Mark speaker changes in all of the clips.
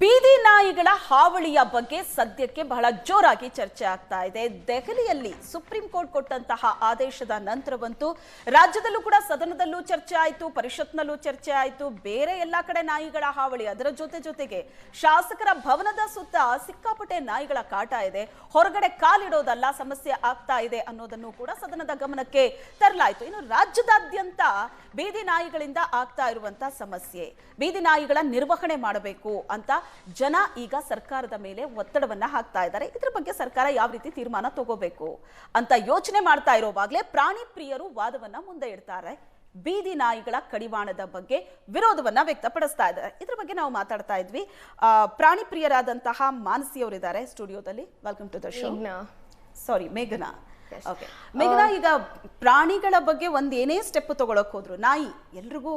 Speaker 1: ಬೀದಿ ನಾಯಿಗಳ ಹಾವಳಿಯ ಬಗ್ಗೆ ಸದ್ಯಕ್ಕೆ ಬಹಳ ಜೋರಾಗಿ ಚರ್ಚೆ ಆಗ್ತಾ ಇದೆ. ದೆಹಲಿಯಲ್ಲಿ ಸುಪ್ರೀಂ ಕೋರ್ಟ್ ಕೊಟ್ಟಂತಹ ಆದೇಶದ ನಂತರವಂತೂ ರಾಜ್ಯದಲ್ಲೂ ಕೂಡ ಸದನದಲ್ಲೂ ಚರ್ಚೆ ಆಯಿತು, ಪರಿಷತ್ನಲ್ಲೂ ಚರ್ಚೆ ಆಯಿತು. ಬೇರೆ ಎಲ್ಲಾ ಕಡೆ ನಾಯಿಗಳ ಹಾವಳಿ, ಅದರ ಜೊತೆಗೆ ಶಾಸಕರ ಭವನದ ಸುತ್ತ ಸಿಕ್ಕಾಪಟ್ಟೆ ನಾಯಿಗಳ ಕಾಟ ಇದೆ. ಹೊರಗಡೆ ಕಾಲಿಡೋದಲ್ಲ ಸಮಸ್ಯೆ ಆಗ್ತಾ ಇದೆ ಅನ್ನೋದನ್ನು ಕೂಡ ಸದನದ ಗಮನಕ್ಕೆ ತರಲಾಯಿತು. ಇನ್ನು ರಾಜ್ಯದಾದ್ಯಂತ ಬೀದಿ ನಾಯಿಗಳಿಂದ ಆಗ್ತಾ ಇರುವಂತಹ ಸಮಸ್ಯೆ, ಬೀದಿ ನಾಯಿಗಳ ನಿರ್ವಹಣೆ ಮಾಡಬೇಕು ಅಂತ ಜನ ಈಗ ಸರ್ಕಾರದ ಮೇಲೆ ಒತ್ತಡವನ್ನ ಹಾಕ್ತಾ ಇದ್ದಾರೆ. ಇದರ ಬಗ್ಗೆ ಸರ್ಕಾರ ಯಾವ ರೀತಿ ತೀರ್ಮಾನ ತಗೋಬೇಕು ಅಂತ ಯೋಚನೆ ಮಾಡ್ತಾ ಇರೋವಾಗಲೇ ಪ್ರಾಣಿ ಪ್ರಿಯರು ವಾದವನ್ನ ಮುಂದೆ ಇಡ್ತಾರೆ. ಬೀದಿ ನಾಯಿಗಳ ಕಡಿವಾಣದ ಬಗ್ಗೆ ವಿರೋಧವನ್ನ ವ್ಯಕ್ತಪಡಿಸ್ತಾ ಇದ್ದಾರೆ. ಇದ್ರ ಬಗ್ಗೆ ನಾವು ಮಾತಾಡ್ತಾ ಇದ್ವಿ. ಪ್ರಾಣಿ ಪ್ರಿಯರಾದಂತಹ ಮಾನಸಿ ಅವರಿದ್ದಾರೆ ಸ್ಟುಡಿಯೋದಲ್ಲಿ. Welcome to the show. Sorry, ಮೇಘನಾ. ಓಕೆ ಮೇಘನಾ, ಈಗ ಪ್ರಾಣಿಗಳ ಬಗ್ಗೆ ಏನೇ ಸ್ಟೆಪ್ ತಗೊಳಕ್ ಹೋದ್ರು, ನಾಯಿ ಎಲ್ರಿಗೂ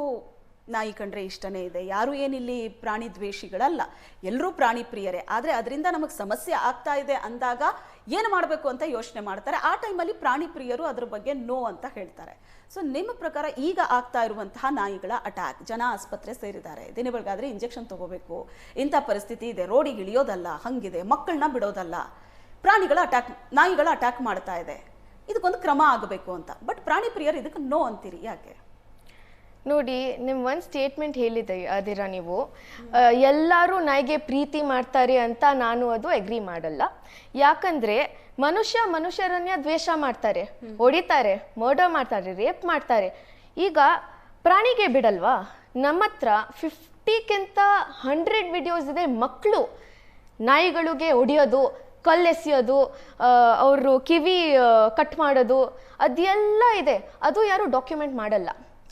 Speaker 1: ನಾಯಿ ಕಂಡ್ರೆ ಇಷ್ಟನೇ ಇದೆ. ಯಾರು ಏನಿಲ್ಲಿ ಪ್ರಾಣಿ ದ್ವೇಷಿಗಳಲ್ಲ, ಎಲ್ಲರೂ ಪ್ರಾಣಿ ಪ್ರಿಯರೇ. ಆದರೆ ಅದರಿಂದ ನಮಗೆ ಸಮಸ್ಯೆ ಆಗ್ತಾ ಇದೆ ಅಂದಾಗ ಏನು ಮಾಡಬೇಕು ಅಂತ ಯೋಚನೆ ಮಾಡ್ತಾರೆ. ಆ ಟೈಮಲ್ಲಿ ಪ್ರಾಣಿ ಪ್ರಿಯರು ಅದ್ರ ಬಗ್ಗೆ ನೋ ಅಂತ ಹೇಳ್ತಾರೆ. ಸೊ ನಿಮ್ಮ ಪ್ರಕಾರ ಈಗ ಆಗ್ತಾ ಇರುವಂತಹ ನಾಯಿಗಳ ಅಟ್ಯಾಕ್, ಜನ ಆಸ್ಪತ್ರೆ ಸೇರಿದ್ದಾರೆ, ದಿನ ಬೆಳಗಾದ್ರೆ ಇಂಜೆಕ್ಷನ್ ತಗೋಬೇಕು, ಇಂಥ ಪರಿಸ್ಥಿತಿ ಇದೆ, ರೋಡಿಗೆ ಇಳಿಯೋದಲ್ಲ, ಹಂಗಿದೆ, ಮಕ್ಕಳನ್ನ ಬಿಡೋದಲ್ಲ, ನಾಯಿಗಳ ಅಟ್ಯಾಕ್ ಮಾಡ್ತಾ ಇದೆ, ಇದಕ್ಕೊಂದು ಕ್ರಮ ಆಗಬೇಕು ಅಂತ. ಬಟ್ ಪ್ರಾಣಿ ಪ್ರಿಯರು ಇದಕ್ಕೆ ನೋ ಅಂತೀರಿ, ಯಾಕೆ?
Speaker 2: ನೋಡಿ, ನಿಮ್ ಒಂದು ಸ್ಟೇಟ್ಮೆಂಟ್ ಹೇಳಿದ್ದೀರಾ ನೀವು, ಎಲ್ಲರೂ ನಾಯಿಗೆ ಪ್ರೀತಿ ಮಾಡ್ತಾರೆ ಅಂತ ನಾನು ಅದು ಅಗ್ರಿ ಮಾಡಲ್ಲ. ಯಾಕಂದ್ರೆ ಮನುಷ್ಯರನ್ನ ದ್ವೇಷ ಮಾಡ್ತಾರೆ, ಹೊಡಿತಾರೆ, ಮರ್ಡರ್ ಮಾಡ್ತಾರೆ, ರೇಪ್ ಮಾಡ್ತಾರೆ. ಈಗ ಪ್ರಾಣಿಗೆ ಬಿಡಲ್ವಾ? ನಮ್ಮ ಹತ್ರ 50ಕ್ಕಿಂತ 100 ವಿಡಿಯೋಸ್ ಇದೆ. ಮಕ್ಕಳು ನಾಯಿಗಳಿಗೆ ಹೊಡಿಯೋದು, ಕಲ್ಲೆಸೆಯೋದು, ಅವರು ಕಿವಿ ಕಟ್ ಮಾಡೋದು, ಅದೆಲ್ಲ ಇದೆ. ಅದು ಯಾರು ಡಾಕ್ಯುಮೆಂಟ್ ಮಾಡಲ್ಲ.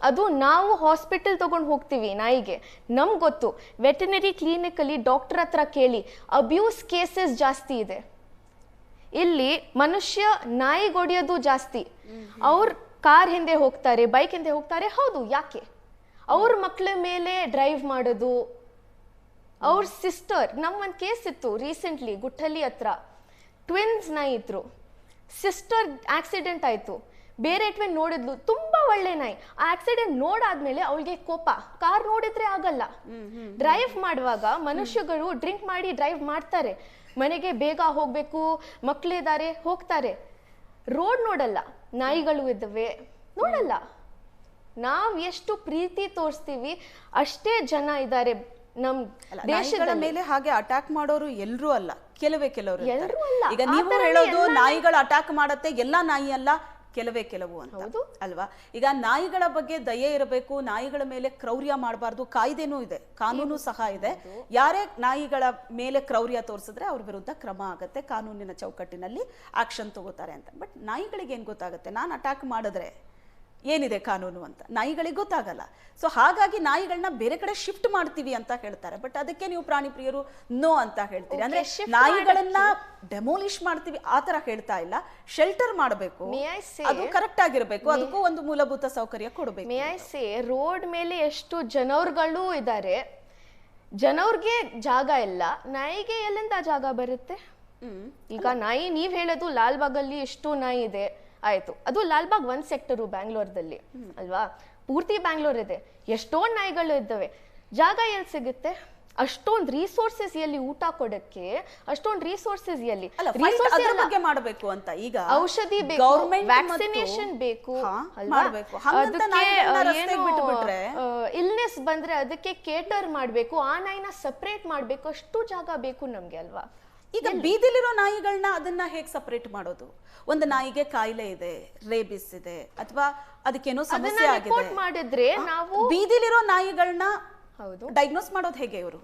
Speaker 2: ಅದು ನಾವು ಹಾಸ್ಪಿಟಲ್ ತಗೊಂಡು ಹೋಗ್ತೀವಿ ನಾಯಿಗೆ, ನಮ್ಗೆ ಗೊತ್ತು. ವೆಟರ್ನರಿ ಕ್ಲಿನಿಕಲ್ಲಿ ಡಾಕ್ಟರ್ ಹತ್ರ ಕೇಳಿ, ಅಬ್ಯೂಸ್ ಕೇಸಸ್ ಜಾಸ್ತಿ ಇದೆ. ಇಲ್ಲಿ ಮನುಷ್ಯ ನಾಯಿಗೊಡಿಯೋದು ಜಾಸ್ತಿ. ಅವ್ರ ಕಾರ್ ಹಿಂದೆ ಹೋಗ್ತಾರೆ, ಬೈಕ್ ಹಿಂದೆ ಹೋಗ್ತಾರೆ. ಹೌದು, ಯಾಕೆ? ಅವ್ರ ಮಕ್ಕಳ ಮೇಲೆ ಡ್ರೈವ್ ಮಾಡೋದು. ಅವ್ರ ಸಿಸ್ಟರ್, ಒಂದು ಕೇಸ್ ಇತ್ತು ರೀಸೆಂಟ್ಲಿ ಗುಟ್ಟಳ್ಳಿ ಹತ್ರ, ಟ್ವಿನ್ಸ್ ನಾಯಿ ಇದ್ರು. ಸಿಸ್ಟರ್ ಆಕ್ಸಿಡೆಂಟ್ ಆಯ್ತು, ಬೇರೆ ಟ್ವಿನ್ ನೋಡಿದ್ಲು, ತುಂಬಾ ಒಳ್ಳೆ ನಾಯಿ. ಆ ಆಕ್ಸಿಡೆಂಟ್ ನೋಡಾದ್ಮೇಲೆ ಅವಳಿಗೆ ಕೋಪ, ಕಾರ್ ನೋಡಿದ್ರೆ ಆಗಲ್ಲ. ಡ್ರೈವ್ ಮಾಡುವಾಗ ಮನುಷ್ಯಗಳು ಡ್ರಿಂಕ್ ಮಾಡಿ ಡ್ರೈವ್ ಮಾಡ್ತಾರೆ, ಮನೆಗೆ ಬೇಗ ಹೋಗ್ಬೇಕು, ಮಕ್ಕಳಿದ್ದಾರೆ, ಹೋಗ್ತಾರೆ, ರೋಡ್ ನೋಡಲ್ಲ. ನಾಯಿಗಳು ಇದ್ದಾವೆ, ನೋಡಲ್ಲ. ನಾವ್ ಎಷ್ಟು ಪ್ರೀತಿ ತೋರಿಸ್ತೀವಿ ಅಷ್ಟೇ ಜನ ಇದ್ದಾರೆ ನಮ್ ದೇಶದ ಮೇಲೆ.
Speaker 1: ಹಾಗೆ ಅಟ್ಯಾಕ್ ಮಾಡೋರು ಎಲ್ಲರೂ ಅಲ್ಲ, ಕೆಲವರು. ಈಗ ನೀವು ಹೇಳೋದು ನಾಯಿಗಳು ಅಟ್ಯಾಕ್ ಮಾಡತ್ತೆ, ಎಲ್ಲಾ ನಾಯಿ ಅಲ್ಲ, ಕೆಲವು ಅಂತ ಅಲ್ವಾ? ಈಗ ನಾಯಿಗಳ ಬಗ್ಗೆ ದಯೆ ಇರಬೇಕು, ನಾಯಿಗಳ ಮೇಲೆ ಕ್ರೌರ್ಯ ಮಾಡಬಾರ್ದು, ಕಾಯ್ದೆನೂ ಇದೆ, ಕಾನೂನು ಸಹ ಇದೆ. ಯಾರೇ ನಾಯಿಗಳ ಮೇಲೆ ಕ್ರೌರ್ಯ ತೋರಿಸಿದ್ರೆ ಅವ್ರ ವಿರುದ್ಧ ಕ್ರಮ ಆಗತ್ತೆ, ಕಾನೂನಿನ ಚೌಕಟ್ಟಿನಲ್ಲಿ ಆಕ್ಷನ್ ತಗೋತಾರೆ ಅಂತ. ಬಟ್ ನಾಯಿಗಳಿಗೆ ಏನ್ ಗೊತ್ತಾಗುತ್ತೆ ನಾನು ಅಟ್ಯಾಕ್ ಮಾಡಿದ್ರೆ ಏನಿದೆ ಕಾನೂನು ಅಂತ? ನಾಯಿಗಳಿಗೆ ಗೊತ್ತಾಗಲ್ಲ. ಸೊ ಹಾಗಾಗಿ ನಾಯಿಗಳನ್ನ ಬೇರೆ ಕಡೆ ಶಿಫ್ಟ್ ಮಾಡ್ತೀವಿ ಅಂತ ಹೇಳ್ತಾರೆ. ಬಟ್ ಅದಕ್ಕೆ ನೀವು ಪ್ರಾಣಿ ಪ್ರಿಯರು ನೋ ಅಂತ ಹೇಳ್ತೀರಿ. ಅಂದ್ರೆ ನಾಯಿಗಳನ್ನ ಡೆಮೋಲಿಷ್ ಮಾಡ್ತೀವಿ ಆ ತರ ಹೇಳ್ತಾ ಇಲ್ಲ, ಶೆಲ್ಟರ್ ಮಾಡಬೇಕು, ಅದು ಕರೆಕ್ಟ್ ಆಗಿರ್ಬೇಕು, ಅದಕ್ಕೂ ಒಂದು ಮೂಲಭೂತ ಸೌಕರ್ಯ ಕೊಡಬೇಕು.
Speaker 2: ಮೇ ಐ ಸೇ, ರೋಡ್ ಮೇಲೆ ಎಷ್ಟು ಜನರುಗಳು ಇದ್ದಾರೆ, ಜನವ್ರಿಗೆ ಜಾಗ ಇಲ್ಲ, ನಾಯಿಗೆ ಎಲ್ಲಿಂದ ಜಾಗ ಬರುತ್ತೆ? ಈಗ ನಾಯಿ ನೀವ್ ಹೇಳೋದು ಲಾಲ್ಬಾಗಲ್ಲಿ ಎಷ್ಟು ನಾಯಿ ಇದೆ, ಆಯ್ತು, ಅದು ಲಾಲ್ಬಾಗ್ ಒಂದ್ ಸೆಕ್ಟರು ಬ್ಯಾಂಗ್ಳೂರ್ದಲ್ಲಿ ಅಲ್ವಾ? ಪೂರ್ತಿ ಬ್ಯಾಂಗ್ಳೂರ್ ಇದೆ, ಎಷ್ಟೊಂದು ನಾಯಿಗಳು ಇದ್ದಾವೆ, ಜಾಗ ಎಲ್ಲಿ ಸಿಗುತ್ತೆ? ಅಷ್ಟೊಂದು ರಿಸೋರ್ಸಸ್ ಎಲ್ಲಿ ಊಟ ಕೊಡಕ್ಕೆ? ಅಷ್ಟೊಂದು ರಿಸೋರ್ಸಸ್ ಎಲ್ಲಿ
Speaker 1: ಮಾಡಬೇಕು ಅಂತ? ಈಗ
Speaker 2: ಔಷಧಿ ಬೇಕು, ವ್ಯಾಕ್ಸಿನೇಷನ್ ಬೇಕು, ಇಲ್ನೆಸ್ ಬಂದ್ರೆ ಅದಕ್ಕೆ ಕೇಟರ್ ಮಾಡ್ಬೇಕು, ಆ ನಾಯಿನ ಸಪರೇಟ್ ಮಾಡ್ಬೇಕು, ಅಷ್ಟು ಜಾಗ ಬೇಕು ನಮ್ಗೆ ಅಲ್ವಾ?
Speaker 1: ಈಗ ಬೀದಿಲಿರೋ ನಾಯಿಗಳನ್ನ ಅದನ್ನ ಹೇಗೆ ಸಪರೇಟ್ ಮಾಡೋದು? ಒಂದು ನಾಯಿಗೆ ಕಾಯಿಲೆ ಇದೆ, ರೇಬಿಸ್ ಇದೆ, ಅಥವಾ ಅದಕ್ಕೇನೋ ಸಮಸ್ಯೆ
Speaker 2: ಮಾಡಿದ್ರೆ ನಾವು
Speaker 1: ಬೀದಿಲಿರೋ ನಾಯಿಗಳನ್ನ ಡಯಾಗ್ನೋಸ್ ಮಾಡೋದು ಹೇಗೆ? ಇವರು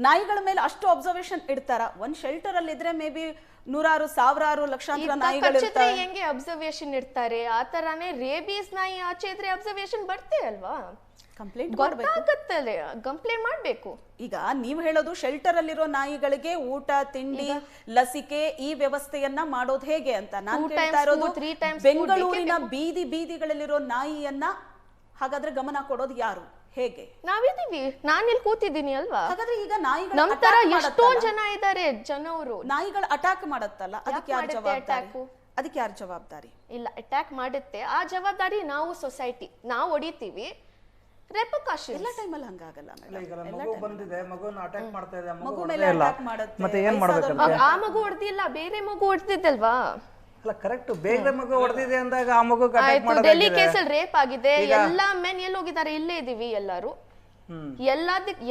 Speaker 1: ನಾಯಿಗಳ ಮೇಲೆ ಅಷ್ಟು ಅಬ್ಸರ್ವೇಷನ್ ಇಡ್ತಾರ? ಒಂದ್ ಶೆಲ್ಟರ್ ಅಲ್ಲಿ ಇದ್ರೆ ಮೇ ಬಿ ನೂರಾರು, ಸಾವಿರಾರು, ಲಕ್ಷಾಂತರ ನಾಯಿಗಳು
Speaker 2: ಹೆಂಗೆ ಅಬ್ಸರ್ವೇಷನ್ ಇಡ್ತಾರೆ, ಆ ತರಾನೇ ರೇಬಿಸ್ ನಾಯಿ ಆಚೆ ಇದ್ರೆ ಅಬ್ಸರ್ವೇಷನ್ ಬರ್ತೆ ಅಲ್ವಾ? ಕಂಪ್ಲೇಂಟ್ ಮಾಡ್ಬೇಕು.
Speaker 1: ಈಗ ನೀವು ಹೇಳೋದು ಶೆಲ್ಟರ್ ಅಲ್ಲಿರೋ ನಾಯಿಗಳಿಗೆ ಊಟ, ತಿಂಡಿ, ಲಸಿಕೆ ಈ ವ್ಯವಸ್ಥೆಯನ್ನ ಮಾಡೋದು ಹೇಗೆ ಅಂತ. ನಾನು ಹೇಳ್ತಾ ಇರೋದು ಬೆಂಗಳೂರಿನ ಬೀದಿಗಳಲ್ಲಿರೋ ನಾಯಿಯನ್ನ ಹಾಗಾದ್ರೆ ಗಮನ ಕೊಡೋದು ಯಾರು, ಹೇಗೆ?
Speaker 2: ನಾವಿದೀವಿ, ನಾನಿಲ್ಲಿ ಕೂತಿದ್ದೀನಿ ಅಲ್ವಾ?
Speaker 1: ಹಾಗಾದ್ರೆ ಈಗ ನಾಯಿಗಳು
Speaker 2: ನಮ್ ತರ ಎಷ್ಟೊಂದು ಜನ ಇದ್ದಾರೆ, ಜನವರು
Speaker 1: ನಾಯಿಗಳು ಅಟ್ಯಾಕ್ ಮಾಡತ್ತಲ್ಲ, ಅದಕ್ಕೆ ಯಾರು ಜವಾಬ್ದಾರಿ?
Speaker 2: ಇಲ್ಲ, ಅಟ್ಯಾಕ್ ಮಾಡುತ್ತೆ, ಆ ಜವಾಬ್ದಾರಿ ನಾವು ಸೊಸೈಟಿ, ನಾವು ಹೊಡಿತೀವಿ, ರೆಪಕಾಷನ್
Speaker 1: ಎಲ್ಲ ಟೈಮಲ್ಲಿ ಹಂಗಾಗಲ್ಲ
Speaker 3: ಇಲ್ಲ, ಈಗ ನನ್ನ ಮಗು ಬಂದಿದೆ, ಮಗುನ ಅಟ್ಯಾಕ್ ಮಾಡ್ತಾ ಇದೆ,
Speaker 1: ಮಗು
Speaker 3: ಮಗು
Speaker 1: ಮೇಲೆ
Speaker 3: ಹೊಡೆದೇ ಇಲ್ಲ,
Speaker 1: attack ಮಾಡುತ್ತೆ,
Speaker 3: ಮತ್ತೆ ಏನ್ ಮಾಡ್ಬೇಕಂತೆ?
Speaker 2: ಆ ಮಗು ಹೊಡೆದಿಲ್ಲ, ಬೇರೆ ಮಗು ಹೊಡೆದಿದ್ದಲ್ವಾ?
Speaker 3: ಅಲ್ಲ ಕರೆಕ್ಟ್, ಬೇರೆ ಮಗು ಹೊಡೆದಿದೆ ಅಂದಾಗ ಆ ಮಗು ಅಟ್ಯಾಕ್
Speaker 2: ಆಯ್ತು, ಡೆಲ್ಲಿ
Speaker 3: ಮಾಡೋದಾಗಿದೆ.
Speaker 2: ಕೇಸಲ್ಲಿ ರೇಪ್ ಆಗಿದೆ, ಎಲ್ಲಾ ಮೆನ್ ಎಲ್ಲಿ ಹೋಗಿದ್ದಾರೆ? ಇಲ್ಲೇ ಇದೀವಿ ಎಲ್ಲಾರು.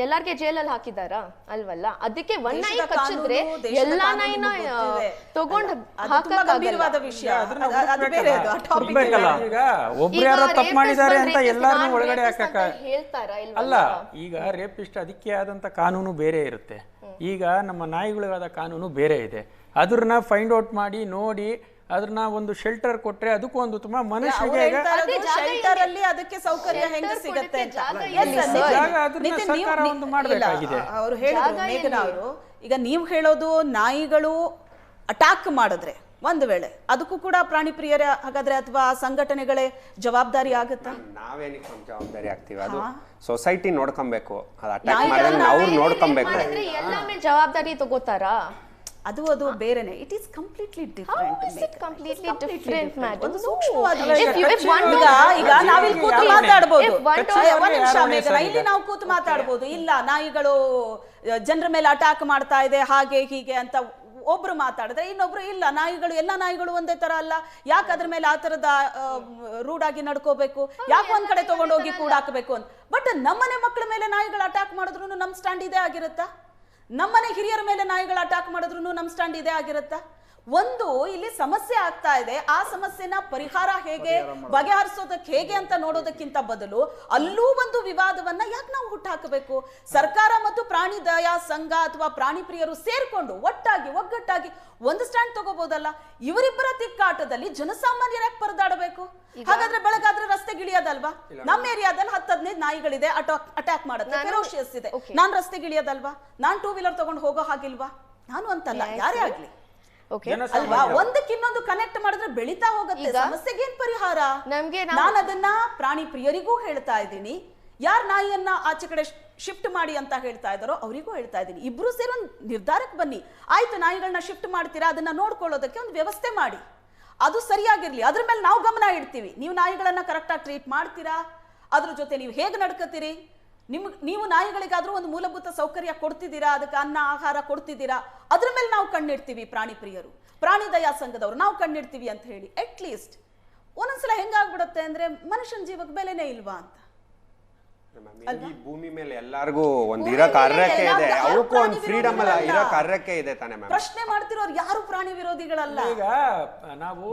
Speaker 2: ಎಲ್ಲಾರ್ಗೆ ಜೈಲಲ್ಲಿ ಹಾಕಿದಾರಾ? ಅಲ್ವಲ್ಲ. ಅದಕ್ಕೆ ಒಂದ್ ನಾಯಿ ಕಚ್ಚಿದ್ರೆ ಎಲ್ಲಾ ನಾಯಿನ ತಗೊಂಡ್
Speaker 1: ಗಂಭೀರವಾದ ವಿಷಯ. ಅದು ಬೇರೆ, ಅದು ಆ topic
Speaker 4: ಬೇಕಲ್ಲ. ಈಗ ಒಬ್ರು ಯಾರೋ ತಪ್ಪು ಮಾಡಿದ್ದಾರೆ ಅಂತ ಎಲ್ಲಾರನ್ನೂ ಒಳಗಡೆ ಹಾಕಕ್ಕ
Speaker 2: ಹೇಳ್ತಾರ
Speaker 4: ಅಲ್ಲ. ಈಗ ರೇಪಿಸ್ಟ್ ಅದಕ್ಕೆ ಆದಂತ ಕಾನೂನು ಬೇರೆ ಇರುತ್ತೆ, ಈಗ ನಮ್ಮ ನಾಯಿಗಳಿಗಾದ ಕಾನೂನು ಬೇರೆ ಇದೆ. ಅದ್ರನ್ನ ಫೈಂಡ್ ಔಟ್ ಮಾಡಿ ನೋಡಿ ಅದನ್ನ ಒಂದು ಶೆಲ್ಟರ್ ಕೊಟ್ರೆ ಅದಕ್ಕೂ ಒಂದು ತುಂಬಾ ಮನುಷ್ಯರಿಗೆ
Speaker 1: ಶೆಲ್ಟರ್ ಅಲ್ಲಿ ಅದಕ್ಕೆ ಸೌಕರ್ಯ ಹೆಂಗ ಸಿಗುತ್ತೆ ಅಂತ
Speaker 4: ಮಾಡಬೇಕಾಗಿದೆ.
Speaker 1: ಅವರು ಹೇಳಿದ್ರು ಮೇಘನಾ ಅವರು. ಈಗ ನೀವು ಹೇಳೋದು ನಾಯಿಗಳು ಅಟ್ಯಾಕ್ ಮಾಡಿದ್ರೆ ಒಂದು ವೇಳೆ ಅದಕ್ಕೂ ಕೂಡ ಪ್ರಾಣಿ ಪ್ರಿಯರ ಹಾಗಾದ್ರೆ ಅಥವಾ ಸಂಘಟನೆಗಳೇ ಜವಾಬ್ದಾರಿ ಆಗುತ್ತಾ?
Speaker 5: ನಾವೇನಕ್ಕೆ ಜವಾಬ್ದಾರಿ ಆಗ್ತೀವಿ? ಅದು ಸೊಸೈಟಿ ನೋಡ್ಕೊಬೇಕು, ಅದು ಅಟ್ಯಾಕ್ ಮಾಡಿದ್ರೆ ಅವ್ರು ನೋಡ್ಕೊಬೇಕು.
Speaker 2: ಎಲ್ಲಾமே ಜವಾಬ್ದಾರಿ ತಗೋತಾರಾ?
Speaker 1: ಅದು ಬೇರೆನೆ. It is completely different.
Speaker 2: ಒಂದು
Speaker 1: ಸೂಕ್ಷ್ಮವಾದ ಈಗ ನಾವಿಲ್ಲಿ ಕೂತು ಮಾತಾಡ್ಬೋದು, ಒಂದ್ ನಿಮಿಷ ಮೇಘನಾ, ಇಲ್ಲಿ ನಾವು ಕೂತು ಮಾತಾಡ್ಬೋದು. ಇಲ್ಲ ನಾಯಿಗಳು ಜನರ ಮೇಲೆ ಅಟ್ಯಾಕ್ ಮಾಡ್ತಾ ಇದೆ ಹಾಗೆ ಹೀಗೆ ಅಂತ ಒಬ್ರು ಮಾತಾಡಿದ್ರೆ ಇನ್ನೊಬ್ರು ಇಲ್ಲ ನಾಯಿಗಳು ಎಲ್ಲ ನಾಯಿಗಳು ಒಂದೇ ತರ ಅಲ್ಲ, ಯಾಕೆ ಅದ್ರ ಮೇಲೆ ಆ ತರದ ರೂಢಾಗಿ ನಡ್ಕೋಬೇಕು, ಯಾಕೆ ಒಂದ್ ಕಡೆ ತಗೊಂಡೋಗಿ ಕೂಡಾಕಬೇಕು ಅಂತ. ಬಟ್ ನಮ್ಮನೆ ಮಕ್ಕಳ ಮೇಲೆ ನಾಯಿಗಳು ಅಟ್ಯಾಕ್ ಮಾಡಿದ್ರು ನಮ್ ಸ್ಟ್ಯಾಂಡ್ ಇದೇ ಆಗಿರುತ್ತಾ? ನಮ್ಮನೆ ಹಿರಿಯರ ಮೇಲೆ ನಾಯಿಗಳು ಅಟ್ಯಾಕ್ ಮಾಡಿದ್ರು ನಮ್ ಸ್ಟ್ಯಾಂಡ್ ಇದೇ ಆಗಿರುತ್ತಾ? ಒಂದು ಇಲ್ಲಿ ಸಮಸ್ಯೆ ಆಗ್ತಾ ಇದೆ, ಆ ಸಮಸ್ಯೆನ ಪರಿಹಾರ ಹೇಗೆ ಬಗೆಹರಿಸೋದಕ್ಕೆ ಹೇಗೆ ಅಂತ ನೋಡೋದಕ್ಕಿಂತ ಬದಲು ಅಲ್ಲೂ ಒಂದು ವಿವಾದವನ್ನ ಯಾಕೆ ನಾವು ಹುಟ್ಟಾಕಬೇಕು? ಸರ್ಕಾರ ಮತ್ತು ಪ್ರಾಣಿ ದಯಾ ಸಂಘ ಅಥವಾ ಪ್ರಾಣಿ ಪ್ರಿಯರು ಸೇರ್ಕೊಂಡು ಒಗ್ಗಟ್ಟಾಗಿ ಒಂದು ಸ್ಟ್ಯಾಂಡ್ ತಗೋಬಹುದಲ್ಲ. ಇವರಿಬ್ಬರ ತಿಕ್ಕಾಟದಲ್ಲಿ ಜನಸಾಮಾನ್ಯರ ಯಾಕೆ ಪರದಾಡಬೇಕು? ಹಾಗಾದ್ರೆ ಬೆಳಗಾದ್ರೆ ರಸ್ತೆಗಿಳಿಯೋದಲ್ವಾ? ನಮ್ಮ ಏರಿಯಾದಲ್ಲಿ 10-15 ನಾಯಿಗಳಿದೆ, ಅಟ್ಯಾಕ್ ಮಾಡುತ್ತೆ, ಫೆರೋಷಿಯಸ್ ಇದೆ, ನಾನ್ ರಸ್ತೆಗಿಳಿಯೋದಲ್ವಾ? ನಾನ್ 2 ವೀಲರ್ ತಗೊಂಡು ಹೋಗೋ ಹಾಗಿಲ್ವಾ? ನಾನು ಅಂತಲ್ಲ, ಯಾರೇ ಆಗ್ಲಿ ಅಲ್ವಾ? ಒಂದಕ್ಕಿನ್ನೊಂದು ಕನೆಕ್ಟ್ ಮಾಡಿದ್ರೆ ಬೆಳಿತಾ ಹೋಗುತ್ತೆ. ಸಮಸ್ಯೆಗೆ ಏನ್ ಪರಿಹಾರ? ನಾನು ಅದನ್ನ ಪ್ರಾಣಿ ಪ್ರಿಯರಿಗೂ ಹೇಳ್ತಾ ಇದ್ದೀನಿ, ಯಾರ್ ನಾಯಿಯನ್ನ ಆಚೆ ಕಡೆ ಶಿಫ್ಟ್ ಮಾಡಿ ಅಂತ ಹೇಳ್ತಾ ಇದಾರೋ ಅವರಿಗೂ ಹೇಳ್ತಾ ಇದ್ದೀನಿ, ಇಬ್ರು ಸೇರಿ ಒಂದು ನಿರ್ಧಾರಕ್ಕೆ ಬನ್ನಿ. ಆಯ್ತು, ನಾಯಿಗಳನ್ನ ಶಿಫ್ಟ್ ಮಾಡ್ತೀರಾ, ಅದನ್ನ ನೋಡ್ಕೊಳ್ಳೋದಕ್ಕೆ ಒಂದು ವ್ಯವಸ್ಥೆ ಮಾಡಿ, ಅದು ಸರಿಯಾಗಿರ್ಲಿ, ಅದ್ರ ಮೇಲೆ ನಾವು ಗಮನ ಇಡ್ತೀವಿ. ನೀವು ನಾಯಿಗಳನ್ನ ಕರೆಕ್ಟಾಗಿ ಟ್ರೀಟ್ ಮಾಡ್ತೀರಾ, ಅದ್ರ ಜೊತೆ ನೀವು ಹೇಗೆ ನಡ್ಕೋತೀರಿ, ನೀವು ನಾಯಿಗಳಿಗಾದ್ರೂ ಒಂದು ಮೂಲಭೂತ ಸೌಕರ್ಯ ಕೊಡ್ತಿದ್ದೀರಾ, ಅದಕ್ಕೆ ಅನ್ನ ಆಹಾರ ಕೊಡ್ತಿದ್ದೀರಾ, ಅದ್ರ ಮೇಲೆ ನಾವು ಕಣ್ಣಿಡ್ತೀವಿ. ಪ್ರಾಣಿ ಪ್ರಿಯರು, ಪ್ರಾಣಿ ದಯಾ ಸಂಘದವರು ನಾವು ಕಣ್ಣಿಡ್ತೀವಿ ಅಂತ ಹೇಳಿ. ಅಟ್ ಲೀಸ್ಟ್ ಒಂದೊಂದ್ಸಲ ಹೆಂಗಾಗ್ಬಿಡುತ್ತೆ ಅಂದ್ರೆ ಮನುಷ್ಯನ ಜೀವಕ್ಕೆ ಬೆಲೆನೇ ಇಲ್ವಾ ಅಂತ.
Speaker 5: ಈ ಭೂಮಿ ಮೇಲೆ ಎಲ್ಲಾರ್ಗೂ ಒಂದು ಇರಕ್ ಅರ್ಹತೆ ಇದೆ, ಅವಕ್ಕೂ ಒಂದು ಫ್ರೀಡಮ್ ಅಲ್ಲ, ಇರಕ್ ಅರ್ಹತೆ ಇದೆ ತಾನೆ ಮ್ಯಾಮ್.
Speaker 1: ಪ್ರಶ್ನೆ ಮಾಡ್ತಿರೋರು ಯಾರು ಪ್ರಾಣಿ ವಿರೋಧಿಗಳಲ್ಲ.
Speaker 4: ಈಗ ನಾವು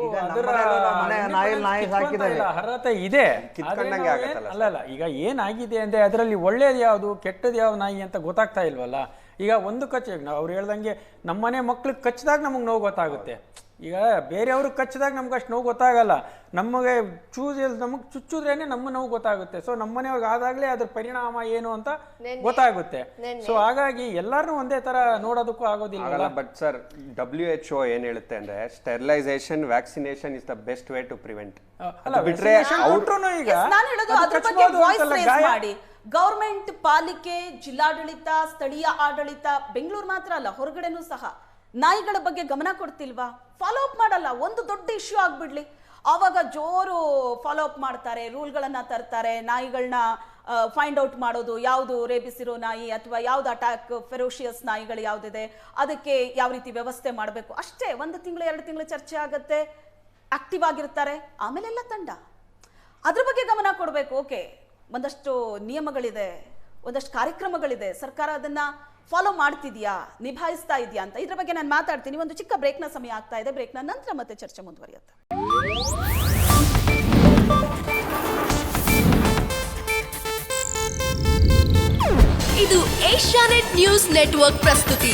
Speaker 3: ನಾಯಿ ಸಾಕಿದ್ದಾರೆ,
Speaker 4: ಅರ್ಹತೆ ಇದೆ,
Speaker 5: ಕಿತ್ಕೊಂಡಂಗೆ ಆಗತ್ತಲ್ಲ.
Speaker 4: ಅಲ್ಲ ಈಗ ಏನಾಗಿದೆ ಅಂದ್ರೆ ಅದರಲ್ಲಿ ಒಳ್ಳೇದು ಯಾವ್ದು ಕೆಟ್ಟದ್ದು ಯಾವ ನಾಯಿ ಅಂತ ಗೊತ್ತಾಗ್ತಾ ಇಲ್ವಲ್ಲ. ಈಗ ಒಂದು ಅವ್ರು ಹೇಳ್ದಂಗೆ ನಮ್ಮನೆ ಮಕ್ಳಿಗೆ ಕಚ್ಚಿದಾಗ ನಮಗೆ ನೋವು ಗೊತ್ತಾಗುತ್ತೆ. ಈಗ ಬೇರೆಯವ್ರಿಗೆ ಕಚ್ಚಿದಾಗ ನಮ್ಗೆ ಅಷ್ಟು ನೋವು ಗೊತ್ತಾಗಲ್ಲ, ನಮಗೆ ನಮಗೆ ಚುಚ್ಚಿದ್ರೇನೆ ನಮ್ಮ ನೋವು ಗೊತ್ತಾಗುತ್ತೆ. ಸೊ ನಮ್ಮನೆಯವ್ರಿಗೆ ಆದಾಗ್ಲೇ ಅದ್ರ ಪರಿಣಾಮ ಏನು ಅಂತ ಗೊತ್ತಾಗುತ್ತೆ. ಸೊ ಹಾಗಾಗಿ ಎಲ್ಲಾರನ್ನೂ ಒಂದೇ ತರ ನೋಡೋದಕ್ಕೂ ಆಗೋದಿಲ್ಲ.
Speaker 5: ಬಟ್ ಸರ್, WHO ಏನ್ ಹೇಳುತ್ತೆ ಅಂದ್ರೆ sterilisation, vaccination is the best way to prevent. ಬಿಟ್ರೆ
Speaker 1: ಗವರ್ಮೆಂಟ್, ಪಾಲಿಕೆ, ಜಿಲ್ಲಾಡಳಿತ, ಸ್ಥಳೀಯ ಆಡಳಿತ, ಬೆಂಗಳೂರು ಮಾತ್ರ ಅಲ್ಲ ಹೊರಗಡೆನೂ ಸಹ ನಾಯಿಗಳ ಬಗ್ಗೆ ಗಮನ ಕೊಡ್ತಿಲ್ವಾ? ಫಾಲೋ ಅಪ್ ಮಾಡಲ್ಲ. ಒಂದು ದೊಡ್ಡ ಇಶ್ಯೂ ಆಗ್ಬಿಡ್ಲಿ, ಆವಾಗ ಜೋರು ಫಾಲೋ ಅಪ್ ಮಾಡ್ತಾರೆ, ರೂಲ್ಗಳನ್ನ ತರ್ತಾರೆ, ನಾಯಿಗಳನ್ನ ಫೈಂಡ್ ಔಟ್ ಮಾಡೋದು, ಯಾವುದು ರೇಬಿಸ್ ಇರೋ ನಾಯಿ ಅಥವಾ ಯಾವ್ದು ಅಟ್ಯಾಕ್ ಫೆರೋಷಿಯಸ್ ನಾಯಿಗಳು ಯಾವ್ದಿದೆ, ಅದಕ್ಕೆ ಯಾವ ರೀತಿ ವ್ಯವಸ್ಥೆ ಮಾಡಬೇಕು, ಅಷ್ಟೇ. 1 ತಿಂಗಳು 2 ತಿಂಗಳು ಚರ್ಚೆ ಆಗತ್ತೆ, ಆಕ್ಟಿವ್ ಆಗಿರ್ತಾರೆ, ಆಮೇಲೆಲ್ಲ ತಂಡ ಅದ್ರ ಬಗ್ಗೆ ಗಮನ ಕೊಡಬೇಕು. ಓಕೆ, ಒಂದಷ್ಟು ನಿಯಮಗಳಿದೆ, ಒಂದಷ್ಟು ಕಾರ್ಯಕ್ರಮಗಳಿದೆ, ಸರ್ಕಾರ ಅದನ್ನ ಫಾಲೋ ಮಾಡ್ತಿದ್ಯಾ, ನಿಭಾಯಿಸ್ತಾ ಇದೆಯಾ ಅಂತ. ಇದ್ರ ಬಗ್ಗೆ ನಾನು ಮಾತಾಡ್ತೀನಿ. ಒಂದು ಚಿಕ್ಕ ಬ್ರೇಕ್ನ ಸಮಯ ಆಗ್ತಾ ಇದೆ, ಬ್ರೇಕ್ನ ನಂತರ ಮತ್ತೆ ಚರ್ಚೆ ಮುಂದುವರಿಯುತ್ತೆ.
Speaker 6: ಇದು ಏಷ್ಯಾನೆಟ್ ನ್ಯೂಸ್ ನೆಟ್ವರ್ಕ್ ಪ್ರಸ್ತುತಿ.